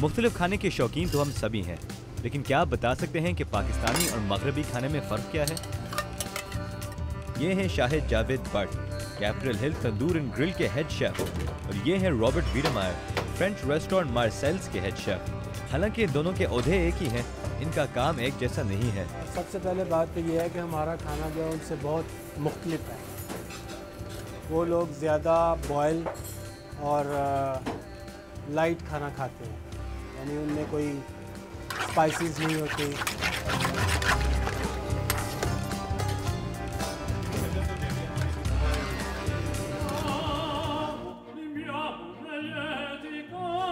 मुख्तलिफ खाने के शौकीन तो हम सभी हैं, लेकिन क्या आप बता सकते हैं कि पाकिस्तानी और मगरबी खाने में फ़र्क क्या है? ये हैं Shahid Javed but, Capitol Hill tandoor and grill के हेड शेफ, और ये हैं रॉबर्ट वीडरमायर, फ्रेंच रेस्टोरेंट मार्सेल्स के हेड शेफ। हालांकि दोनों के ओहदे एक ही हैं, इनका काम एक जैसा नहीं है। सबसे पहले बात तो ये है कि हमारा खाना जो है उनसे बहुत मुख्तलिफ है। वो लोग ज़्यादा बॉयल और लाइट खाना खाते हैं, यानी उनमें कोई स्पाइसेस नहीं होते।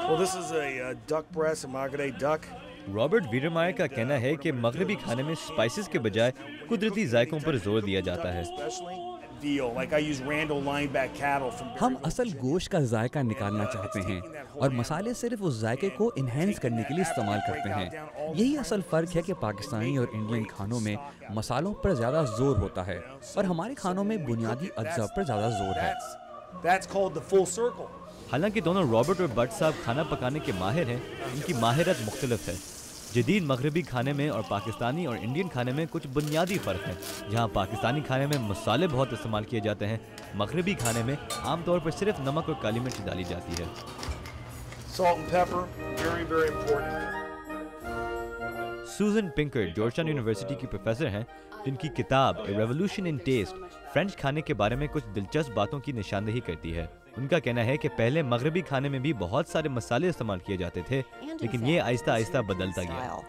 Well, this is a duck breast, a Margate duck. Robert Weidermeyer का कहना है कि मगरबी खाने में स्पाइसेस के बजाय कुदरती जायकों पर जोर दिया जाता है। हम असल गोश्त का जायका निकालना चाहते हैं और मसाले सिर्फ उस जायके को इन्हेंस करने के लिए इस्तेमाल करते हैं। यही असल फ़र्क है कि पाकिस्तानी और इंडियन खानों में मसालों पर ज़्यादा जोर होता है और हमारे खानों में बुनियादी अज्जा पर ज़्यादा जोर है। हालांकि दोनों रॉबर्ट और बट साहब खाना पकाने के माहिर हैं, इनकी माहिरत मुख्तलिफ है। जदीद मगरबी खाने में और पाकिस्तानी और इंडियन खाने में कुछ बुनियादी फ़र्क है। जहां पाकिस्तानी खाने में मसाले बहुत इस्तेमाल किए जाते हैं, मगरबी खाने में आमतौर पर सिर्फ नमक और काली मिर्च डाली जाती है। सूजन पिंकर जॉर्जटाउन यूनिवर्सिटी की प्रोफेसर हैं, जिनकी किताब a revolution in taste French खाने के बारे में कुछ दिलचस्प बातों की निशानदेही करती है। उनका कहना है कि पहले मगरबी खाने में भी बहुत सारे मसाले इस्तेमाल किए जाते थे, लेकिन ये आहिस्ता आहिस्ता बदलता गया।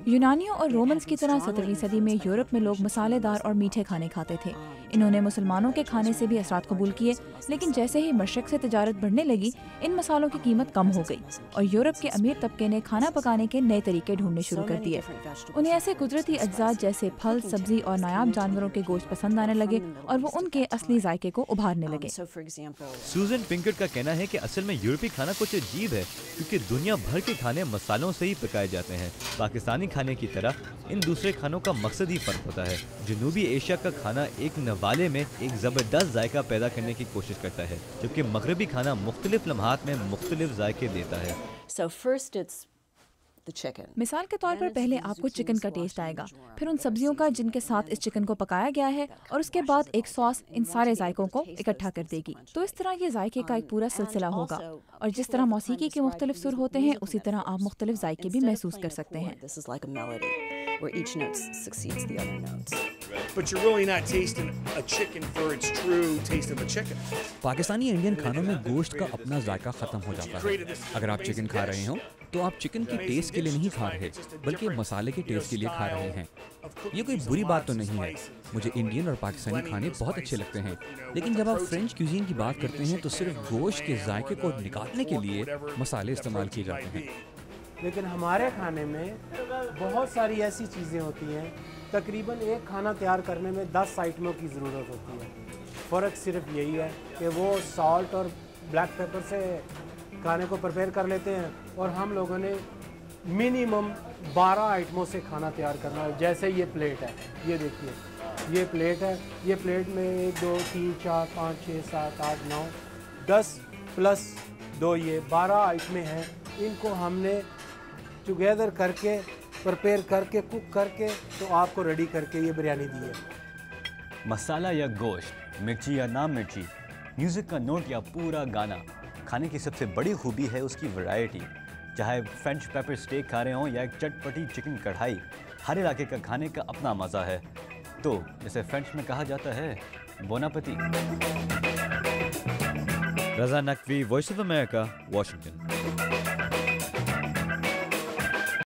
यूनानियों और रोमन्स की तरह 17वीं सदी में यूरोप में लोग मसालेदार और मीठे खाने खाते थे। इन्होंने मुसलमानों के खाने से भी असरात कबूल किए, लेकिन जैसे ही मशरक से तिजारत बढ़ने लगी, इन मसालों की कीमत कम हो गई और यूरोप के अमीर तबके ने खाना पकाने के नए तरीके ढूंढने शुरू कर दिए। उन्हें ऐसे कुदरती अज्जा जैसे फल, सब्जी और नायाब जानवरों के गोश्त पसंद आने लगे और वो उनके असली जायके को उभारने लगे। सूजन पिंकर का कहना है कि असल में यूरोपी खाना कुछ अजीब है, क्योंकि दुनिया भर के खाने मसालों से ही पकाए जाते हैं। पाकिस्तानी खाने की तरह इन दूसरे खानों का मकसद ही फर्क होता है। जनूबी एशिया का खाना एक नवाले में एक जबरदस्त जायका पैदा करने की कोशिश करता है, जबकि मगरबी खाना मुख्तलिफ लम्हात में मुख्तलिफ जायके देता है। मिसाल के तौर पर पहले आपको चिकन का टेस्ट आएगा, फिर उन सब्जियों का जिनके साथ इस चिकन को पकाया गया है, और उसके बाद एक सॉस इन सारे जायकों को इकट्ठा कर देगी। तो इस तरह ये जायके का एक पूरा सिलसिला होगा, और जिस तरह मौसीकी के मुख्तलिफ सुर होते हैं, उसी तरह आप मुख्तलिफ जायके भी महसूस कर सकते हैं। पाकिस्तानी इंडियन खानों में गोश्त का अपना जायका खत्म हो जाता है। अगर आप चिकन खा रहे हो तो आप चिकन के टेस्ट के लिए नहीं खा रहे, बल्कि मसाले के टेस्ट के लिए खा रहे हैं। ये कोई बुरी बात तो नहीं है, मुझे इंडियन और पाकिस्तानी खाने बहुत अच्छे लगते हैं, लेकिन जब आप फ्रेंच क्यूजीन की बात करते हैं तो सिर्फ गोश्त के जायके को निकालने के लिए मसाले इस्तेमाल किए जाते हैं। लेकिन हमारे खाने में बहुत सारी ऐसी चीज़ें होती हैं, तकरीबन एक खाना तैयार करने में 10 आइटमों की ज़रूरत होती है। फ़र्क सिर्फ यही है कि वो सॉल्ट और ब्लैक पेपर से खाने को प्रिपेयर कर लेते हैं, और हम लोगों ने मिनिमम 12 आइटमों से खाना तैयार करना है। जैसे ये प्लेट है, ये देखिए ये प्लेट है, ये प्लेट में 1 2 3 4 5 6 7 8 9 10 प्लस 2 ये 12 आइटमें हैं। इनको हमने टुगेदर करके प्रिपेयर करके कुक करके तो आपको रेडी करके ये बिरयानी दी है। मसाला या गोश्त, मिर्ची या ना मिर्ची, म्यूज़िक का नोट या पूरा गाना, खाने की सबसे बड़ी खूबी है उसकी वैरायटी। चाहे फ्रेंच पेपर स्टेक खा रहे हों या एक चटपटी चिकन कढ़ाई, हर इलाके का खाने का अपना मज़ा है। तो जैसे फ्रेंच में कहा जाता है, bon appetit. Raza Naqvi, Voice of America, Washington.